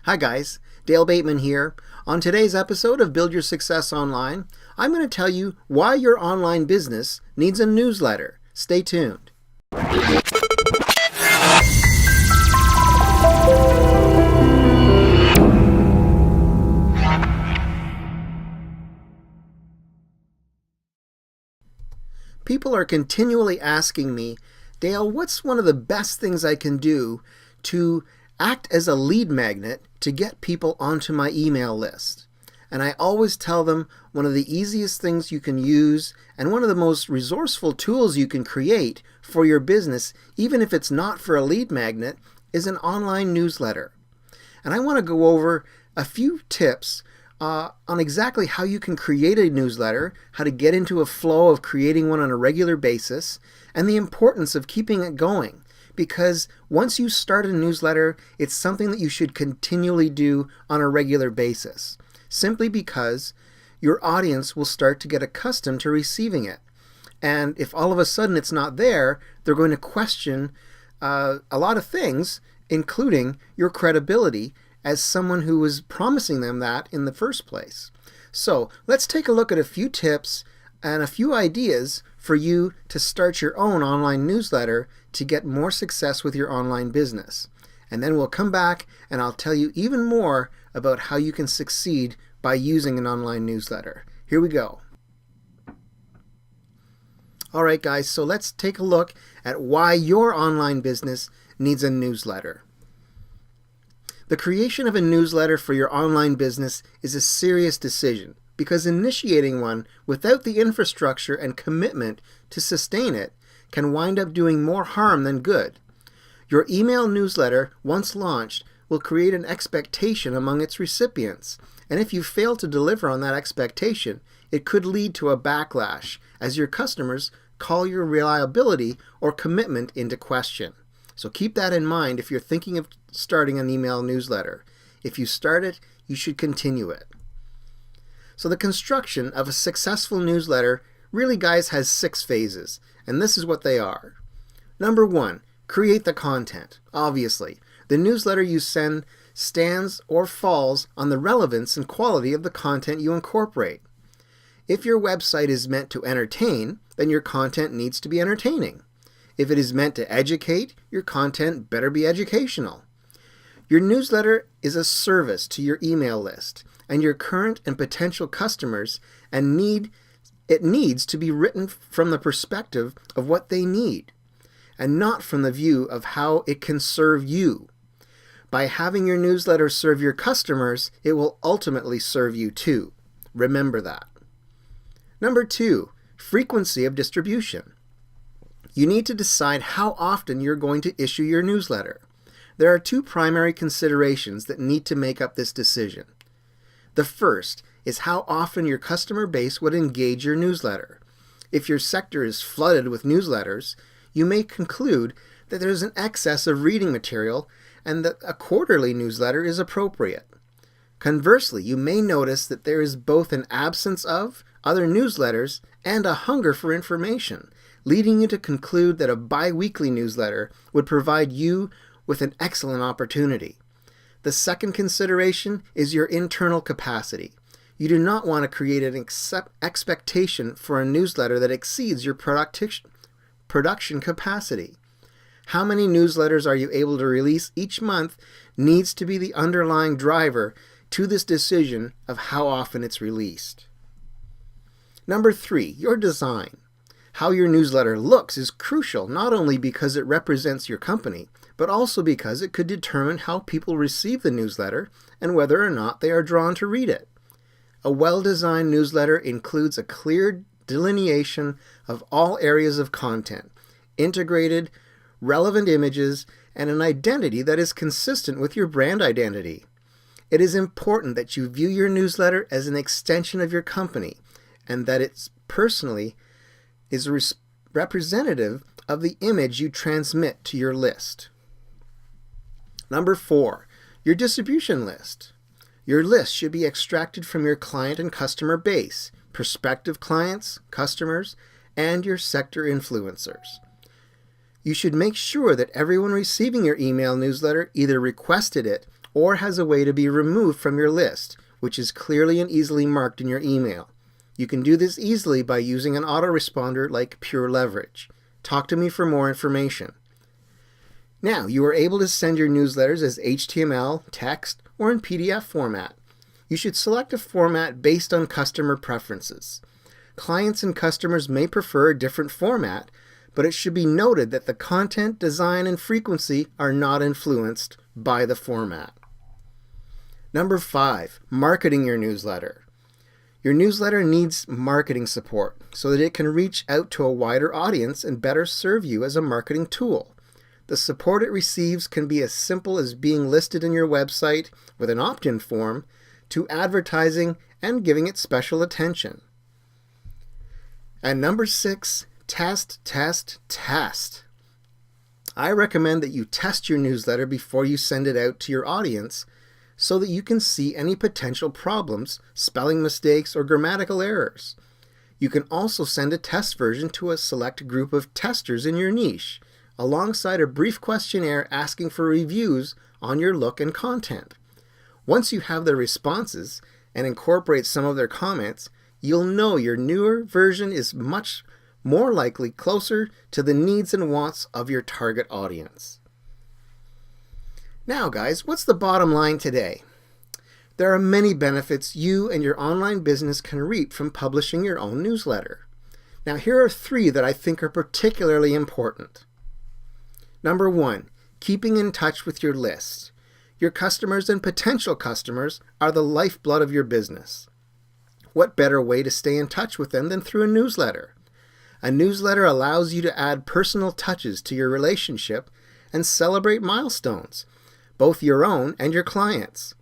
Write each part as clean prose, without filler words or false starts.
Hi guys, Dale Bateman here. On today's episode of Build Your Success Online, I'm going to tell you why your online business needs a newsletter. Stay tuned. People are continually asking me, Dale, what's one of the best things I can do to act as a lead magnet to get people onto my email list? And I always tell them one of the easiest things you can use and one of the most resourceful tools you can create for your business, even if it's not for a lead magnet, is an online newsletter. And I want to go over a few tips on exactly how you can create a newsletter, how to get into a flow of creating one on a regular basis, and the importance of keeping it going. Because once you start a newsletter, it's something that you should continually do on a regular basis, simply because your audience will start to get accustomed to receiving it. And if all of a sudden it's not there, they're going to question a lot of things, including your credibility as someone who was promising them that in the first place. So let's take a look at a few tips and a few ideas for you to start your own online newsletter to get more success with your online business. And then we'll come back and I'll tell you even more about how you can succeed by using an online newsletter. Here we go. All right, guys, so let's take a look at why your online business needs a newsletter. The creation of a newsletter for your online business is a serious decision because initiating one without the infrastructure and commitment to sustain it can wind up doing more harm than good. Your email newsletter, once launched, will create an expectation among its recipients, and if you fail to deliver on that expectation, it could lead to a backlash as your customers call your reliability or commitment into question. So keep that in mind if you're thinking of starting an email newsletter. If you start it, you should continue it. So the construction of a successful newsletter really, guys, has 6 phases, and this is what they are. Number 1, create the content. Obviously, the newsletter you send stands or falls on the relevance and quality of the content you incorporate. If your website is meant to entertain, then your content needs to be entertaining. If it is meant to educate, your content better be educational. Your newsletter is a service to your email list and your current and potential customers, and it needs to be written from the perspective of what they need, and not from the view of how it can serve you. By having your newsletter serve your customers, it will ultimately serve you too. Remember that. Number 2, frequency of distribution. You need to decide how often you're going to issue your newsletter. There are 2 primary considerations that need to make up this decision. The first is how often your customer base would engage your newsletter. If your sector is flooded with newsletters, you may conclude that there's an excess of reading material and that a quarterly newsletter is appropriate. Conversely, you may notice that there is both an absence of other newsletters and a hunger for information, leading you to conclude that a bi-weekly newsletter would provide you with an excellent opportunity. The second consideration is your internal capacity. You do not want to create an expectation for a newsletter that exceeds your production capacity. How many newsletters are you able to release each month needs to be the underlying driver to this decision of how often it's released. Number 3, your design. How your newsletter looks is crucial, not only because it represents your company, but also because it could determine how people receive the newsletter and whether or not they are drawn to read it. A well-designed newsletter includes a clear delineation of all areas of content, integrated, relevant images, and an identity that is consistent with your brand identity. It is important that you view your newsletter as an extension of your company and that it personally is representative of the image you transmit to your list. Number 4, your distribution list. Your list should be extracted from your client and customer base, prospective clients, customers, and your sector influencers. You should make sure that everyone receiving your email newsletter either requested it or has a way to be removed from your list, which is clearly and easily marked in your email. You can do this easily by using an autoresponder like Pure Leverage. Talk to me for more information. Now, you are able to send your newsletters as HTML, text, or in PDF format. You should select a format based on customer preferences. Clients and customers may prefer a different format, but it should be noted that the content, design, and frequency are not influenced by the format. Number 5, marketing your newsletter. Your newsletter needs marketing support so that it can reach out to a wider audience and better serve you as a marketing tool. The support it receives can be as simple as being listed in your website with an opt-in form to advertising and giving it special attention. And number 6, test, test, test. I recommend that you test your newsletter before you send it out to your audience so that you can see any potential problems, spelling mistakes, or grammatical errors. You can also send a test version to a select group of testers in your niche, alongside a brief questionnaire asking for reviews on your look and content. Once you have their responses and incorporate some of their comments, you'll know your newer version is much more likely closer to the needs and wants of your target audience. Now guys, what's the bottom line today? There are many benefits you and your online business can reap from publishing your own newsletter. Now here are 3 that I think are particularly important. Number 1, keeping in touch with your list. Your customers and potential customers are the lifeblood of your business. What better way to stay in touch with them than through a newsletter? A newsletter allows you to add personal touches to your relationship and celebrate milestones, both your own and your clients.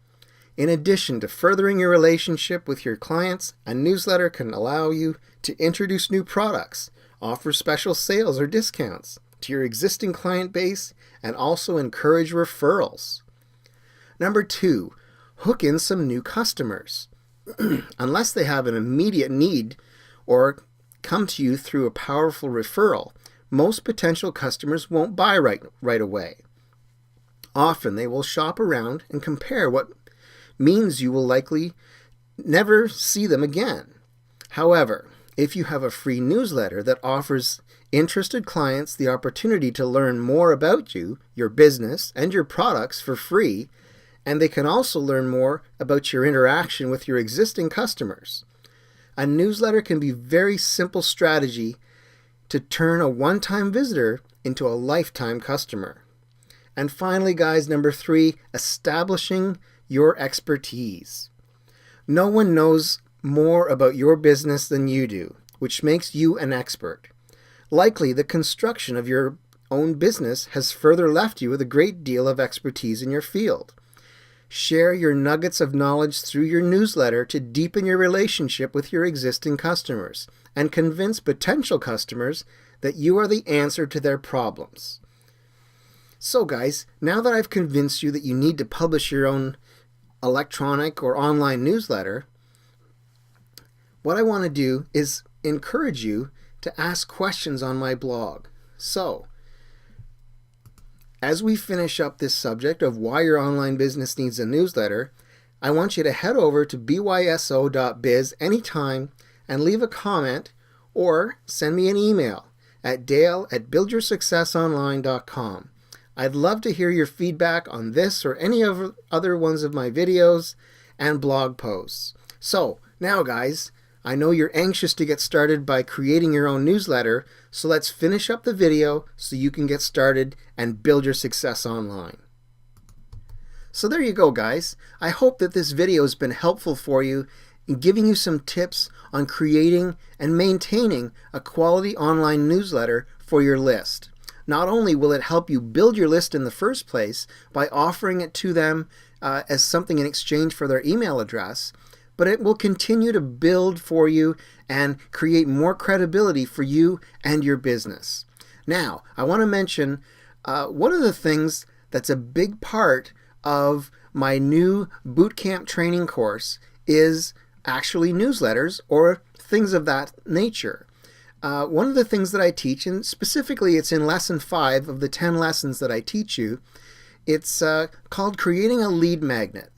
In addition to furthering your relationship with your clients, a newsletter can allow you to introduce new products, offer special sales or discounts to your existing client base, and also encourage referrals. Number 2, hook in some new customers. Unless they have an immediate need or come to you through a powerful referral, most potential customers won't buy right away. Often they will shop around and compare, what means you will likely never see them again. However, if you have a free newsletter that offers interested clients the opportunity to learn more about you, your business, and your products for free, and they can also learn more about your interaction with your existing customers, a newsletter can be a very simple strategy to turn a one-time visitor into a lifetime customer. And finally, guys, number 3, establishing your expertise. No one knows more about your business than you do, which makes you an expert. Likely, the construction of your own business has further left you with a great deal of expertise in your field. Share your nuggets of knowledge through your newsletter to deepen your relationship with your existing customers and convince potential customers that you are the answer to their problems. So guys, now that I've convinced you that you need to publish your own electronic or online newsletter, what I want to do is encourage you to ask questions on my blog. So, as we finish up this subject of why your online business needs a newsletter, I want you to head over to byso.biz anytime and leave a comment or send me an email at dale@buildyoursuccessonline.com. I'd love to hear your feedback on this or any other ones of my videos and blog posts. So, now guys, I know you're anxious to get started by creating your own newsletter, so let's finish up the video so you can get started and build your success online. So there you go, guys. I hope that this video has been helpful for you in giving you some tips on creating and maintaining a quality online newsletter for your list. Not only will it help you build your list in the first place by offering it to them as something in exchange for their email address, but it will continue to build for you and create more credibility for you and your business. Now, I want to mention one of the things that's a big part of my new bootcamp training course is actually newsletters or things of that nature. One of the things that I teach, and specifically it's in lesson 5 of the 10 lessons that I teach you, It's called creating a lead magnet.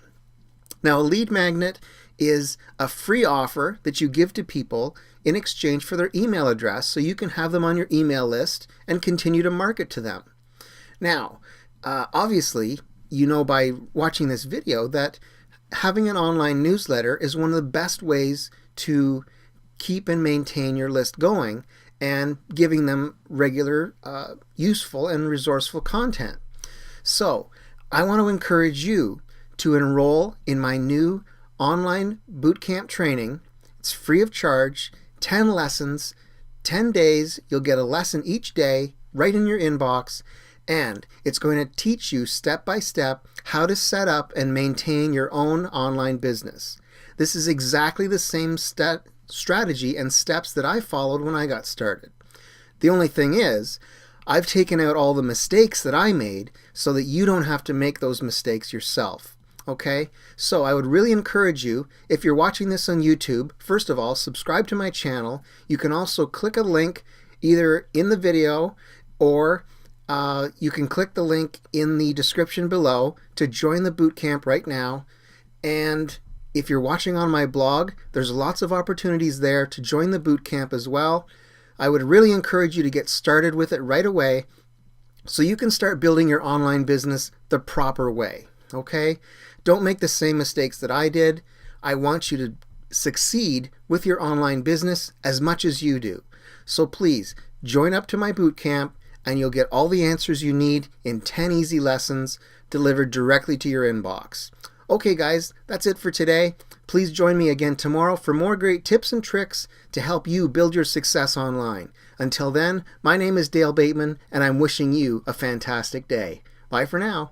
Now, a lead magnet is a free offer that you give to people in exchange for their email address so you can have them on your email list and continue to market to them. Now, obviously, you know by watching this video that having an online newsletter is one of the best ways to keep and maintain your list going and giving them regular, useful, and resourceful content. So, I want to encourage you to enroll in my new online bootcamp training. It's free of charge, 10 lessons, 10 days. You'll get a lesson each day right in your inbox, and it's going to teach you step by step how to set up and maintain your own online business. This is exactly the same strategy and steps that I followed when I got started. The only thing is, I've taken out all the mistakes that I made so that you don't have to make those mistakes yourself. Okay? So I would really encourage you, if you're watching this on YouTube, first of all, subscribe to my channel. You can also click a link either in the video or you can click the link in the description below to join the bootcamp right now. And if you're watching on my blog, there's lots of opportunities there to join the bootcamp as well. I would really encourage you to get started with it right away so you can start building your online business the proper way. Okay? Don't make the same mistakes that I did. I want you to succeed with your online business as much as you do. So please join up to my bootcamp and you'll get all the answers you need in 10 easy lessons delivered directly to your inbox. Okay guys, that's it for today. Please join me again tomorrow for more great tips and tricks to help you build your success online. Until then, my name is Dale Bateman and I'm wishing you a fantastic day. Bye for now.